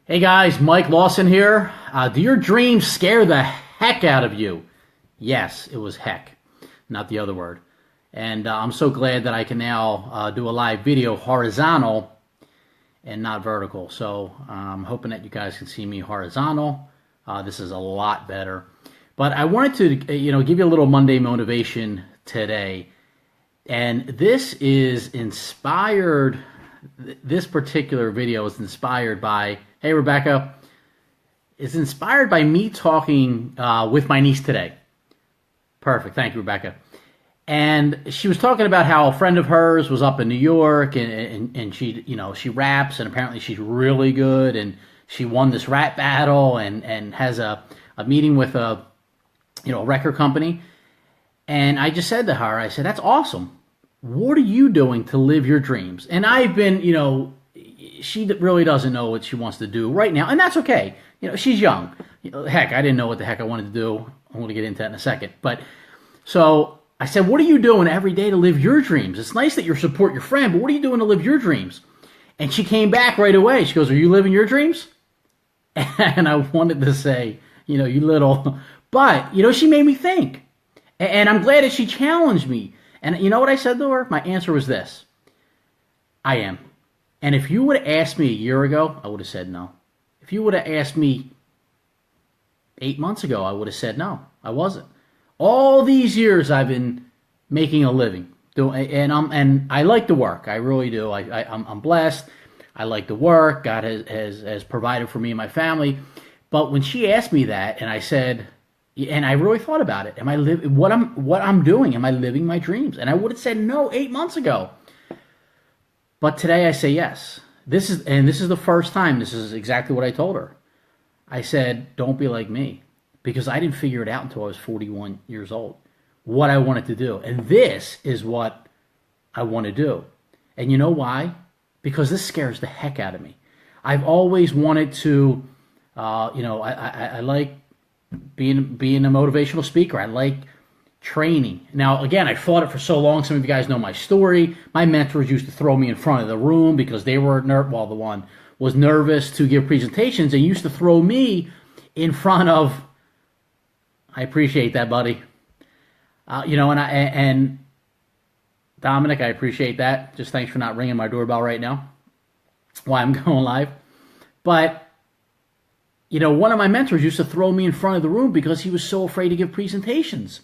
Hey guys, Mike Lawson here. Do your dreams scare the heck out of you? Yes, it was heck, not the other word. And I'm so glad that I can now do a live video horizontal and not vertical. So I'm hoping that you guys can see me horizontal. This is a lot better. But I wanted to, give you a little Monday motivation today. And this is inspired, this particular video is inspired by, hey Rebecca, it's inspired by me talking with my niece today. Perfect, thank you, Rebecca. And she was talking about how a friend of hers was up in New York and she, she raps and apparently she's really good and she won this rap battle and has a meeting with a record company. And I just said to her, I said, that's awesome. What are you doing to live your dreams? And I've been, she really doesn't know what she wants to do right now. And that's okay. She's young. Heck, I didn't know what the heck I wanted to do. I'm going to get into that in a second. But so I said, what are you doing every day to live your dreams? It's nice that you support your friend, but what are you doing to live your dreams? And she came back right away. She goes, are you living your dreams? And I wanted to say, you little, but, she made me think. And I'm glad that she challenged me. And you know what I said to her? My answer was this. I am. And if you would have asked me a year ago, I would have said no. If you would have asked me 8 months ago, I would have said no. I wasn't. All these years I've been making a living. And I like to work. I really do. I'm blessed. I like to work. God has provided for me and my family. But when she asked me that, and I said, and I really thought about it. Am I what I'm doing? Am I living my dreams? And I would have said no 8 months ago. But today I say yes. This is the first time. This is exactly what I told her. I said, don't be like me, because I didn't figure it out until I was 41 years old. What I wanted to do, and this is what I want to do. And you know why? Because this scares the heck out of me. I've always wanted to, I like being a motivational speaker. I like training. Now, again, I fought it for so long. Some of you guys know my story. My mentors used to throw me in front of the room because they were the one was nervous to give presentations and used to throw me in front of. I appreciate that, buddy. And Dominic, I appreciate that. Just thanks for not ringing my doorbell right now while I'm going live. But one of my mentors used to throw me in front of the room because he was so afraid to give presentations.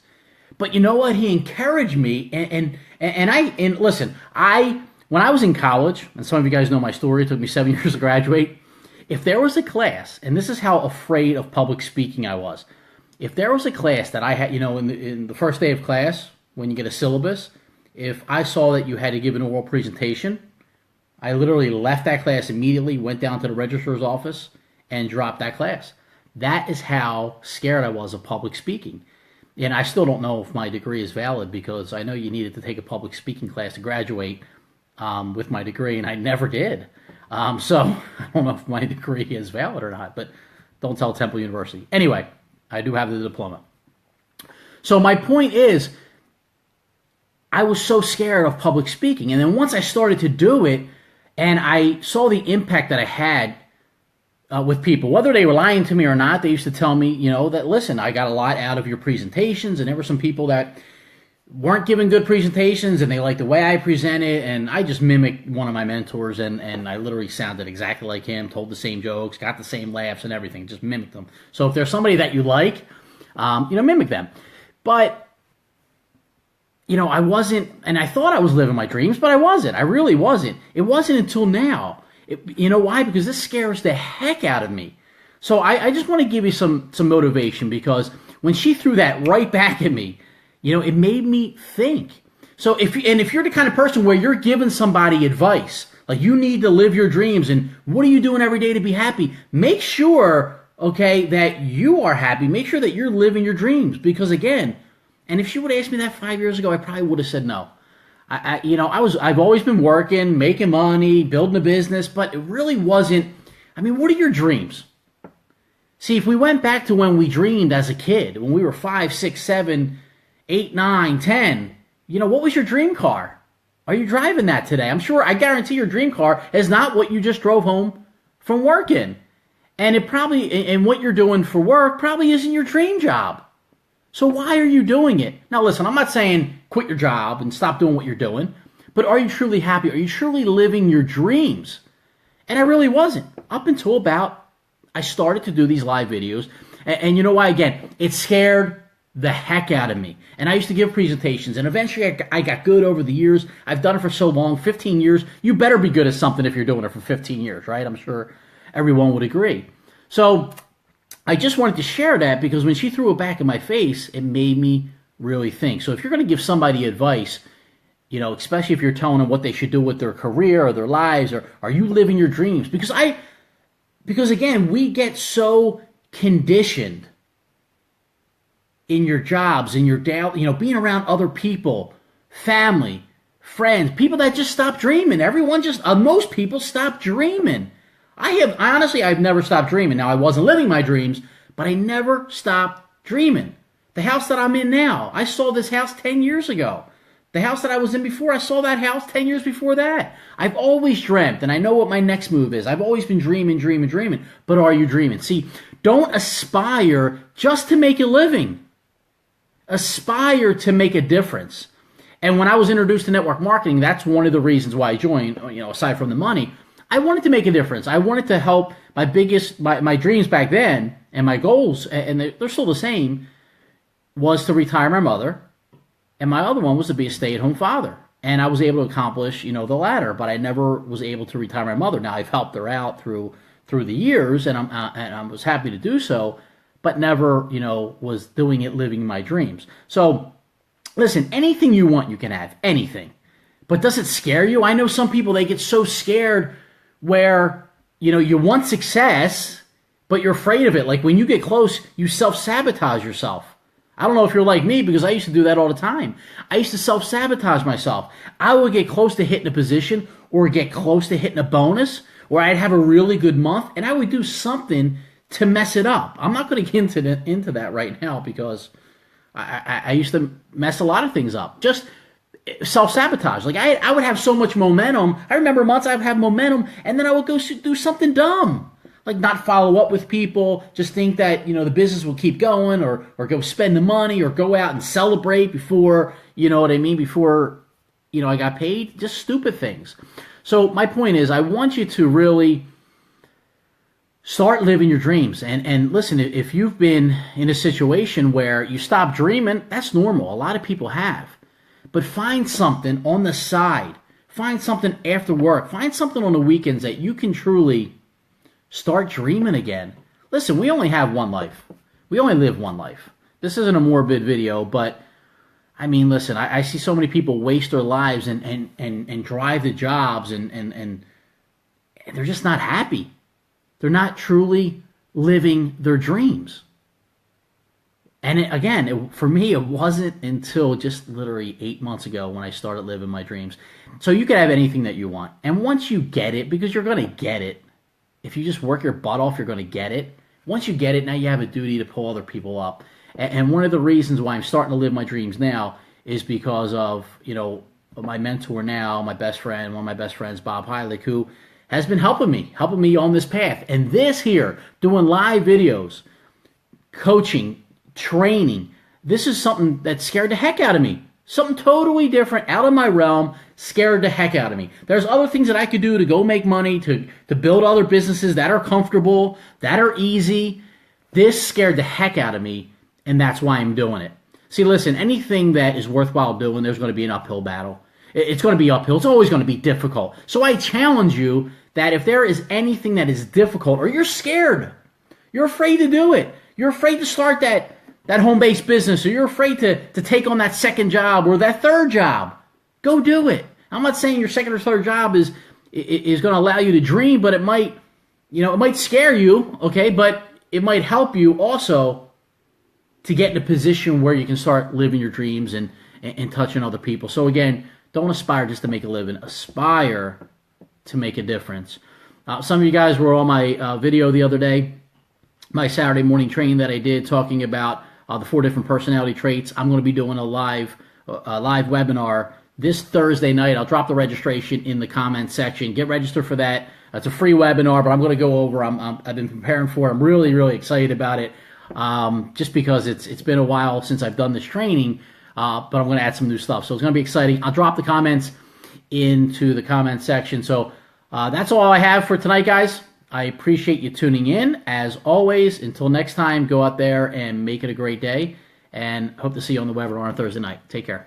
But you know what? He encouraged me, and listen, when I was in college, and some of you guys know my story, it took me 7 years to graduate. If there was a class, and this is how afraid of public speaking I was, if there was a class that I had, in the first day of class, when you get a syllabus, if I saw that you had to give an oral presentation, I literally left that class immediately, went down to the registrar's office, and dropped that class. That is how scared I was of public speaking. And I still don't know if my degree is valid because I know you needed to take a public speaking class to graduate with my degree, and I never did. So I don't know if my degree is valid or not, but don't tell Temple University. Anyway, I do have the diploma. So my point is, I was so scared of public speaking. And then once I started to do it, and I saw the impact that I had with people, whether they were lying to me or not, they used to tell me, that, listen, I got a lot out of your presentations, and there were some people that weren't giving good presentations, and they liked the way I presented, and I just mimicked one of my mentors, and I literally sounded exactly like him, told the same jokes, got the same laughs and everything, just mimicked them. So if there's somebody that you like, mimic them. But, I wasn't, and I thought I was living my dreams, but I wasn't. I really wasn't. It wasn't until now. You know why? Because this scares the heck out of me. So I just want to give you some motivation, because when she threw that right back at me, it made me think. So if you're the kind of person where you're giving somebody advice, like you need to live your dreams and what are you doing every day to be happy, make sure, okay, that you are happy. Make sure that you're living your dreams. Because again, and if she would have asked me that 5 years ago, I probably would have said no. I've always been working, making money, building a business, but it really wasn't. I mean, what are your dreams? See, if we went back to when we dreamed as a kid, when we were 5, 6, 7, 8, 9, 10, what was your dream car? Are you driving that today? I guarantee your dream car is not what you just drove home from working. And it probably, and what you're doing for work probably isn't your dream job. So why are you doing it? Now listen, I'm not saying quit your job and stop doing what you're doing, but are you truly happy? Are you truly living your dreams? And I really wasn't. Up until about, I started to do these live videos. And you know why? Again, it scared the heck out of me. And I used to give presentations, and eventually I got good over the years. I've done it for so long, 15 years. You better be good at something if you're doing it for 15 years, right? I'm sure everyone would agree. So I just wanted to share that because when she threw it back in my face, it made me really think. So if you're going to give somebody advice, you know, especially if you're telling them what they should do with their career or their lives, or are you living your dreams? Because again, we get so conditioned in your jobs, in your daily, you know, being around other people, family, friends, people that just stop dreaming. Everyone just, most people stop dreaming. I've never stopped dreaming. Now, I wasn't living my dreams, but I never stopped dreaming. The house that I'm in now, I saw this house 10 years ago. The house that I was in before, I saw that house 10 years before that. I've always dreamt, and I know what my next move is. I've always been dreaming. But are you dreaming? See, don't aspire just to make a living. Aspire to make a difference. And when I was introduced to network marketing, that's one of the reasons why I joined, you know, aside from the money. I wanted to make a difference. I wanted to help my dreams back then and my goals, and they're still the same, was to retire my mother. And my other one was to be a stay-at-home father. And I was able to accomplish, you know, the latter, but I never was able to retire my mother. Now, I've helped her out through the years, and I was happy to do so, but never, you know, was doing it living my dreams. So, listen, anything you want, you can have. Anything. But does it scare you? I know some people, they get so scared where, you know, you want success, but you're afraid of it. Like when you get close, you self-sabotage yourself. I don't know if you're like me, because I used to do that all the time. I used to self-sabotage myself. I would get close to hitting a position or get close to hitting a bonus, or I'd have a really good month, and I would do something to mess it up. I'm not going to get into that right now because I used to mess a lot of things up. Just self-sabotage. Like I would have so much momentum. I remember months I would have momentum, and then I would go do something dumb. Like not follow up with people, just think that, you know, the business will keep going, or go spend the money, or go out and celebrate before, you know what I mean, before, you know, I got paid. Just stupid things. So my point is, I want you to really start living your dreams. And listen, if you've been in a situation where you stop dreaming, that's normal. A lot of people have. But find something on the side. Find something after work. Find something on the weekends that you can truly start dreaming again. Listen, we only have one life. We only live one life. This isn't a morbid video, but I mean, listen, I see so many people waste their lives and drive the jobs and they're just not happy. They're not truly living their dreams. And for me, it wasn't until just literally 8 months ago when I started living my dreams. So you can have anything that you want. And once you get it, because you're going to get it, if you just work your butt off, you're going to get it. Once you get it, now you have a duty to pull other people up. And one of the reasons why I'm starting to live my dreams now is because of, you know, my mentor now, my best friend, one of my best friends, Bob Heilig, who has been helping me on this path. And this here, doing live videos, coaching, training, this is something that scared the heck out of me. Something totally different, out of my realm, scared the heck out of me. There's other things that I could do to go make money, to build other businesses that are comfortable, that are easy. This scared the heck out of me, and that's why I'm doing it. See, listen, anything that is worthwhile doing, there's going to be an uphill battle. It's going to be uphill. It's always going to be difficult. So I challenge you that if there is anything that is difficult, or you're scared, you're afraid to do it, you're afraid to start that home-based business, or you're afraid to take on that second job or that third job, go do it. I'm not saying your second or third job is going to allow you to dream, but it might scare you, okay? But it might help you also to get in a position where you can start living your dreams and touching other people. So again, don't aspire just to make a living. Aspire to make a difference. Some of you guys were on my video the other day, my Saturday morning training that I did, talking about the 4 different personality traits. I'm going to be doing a live webinar this Thursday night. I'll drop the registration in the comments section. Get registered for that. It's a free webinar, but I'm going to go over. I've been preparing for it. I'm really, really excited about it, just because it's been a while since I've done this training, but I'm going to add some new stuff. So it's going to be exciting. I'll drop the comments into the comments section. So that's all I have for tonight, guys. I appreciate you tuning in. As always, until next time, go out there and make it a great day, and hope to see you on the webinar on Thursday night. Take care.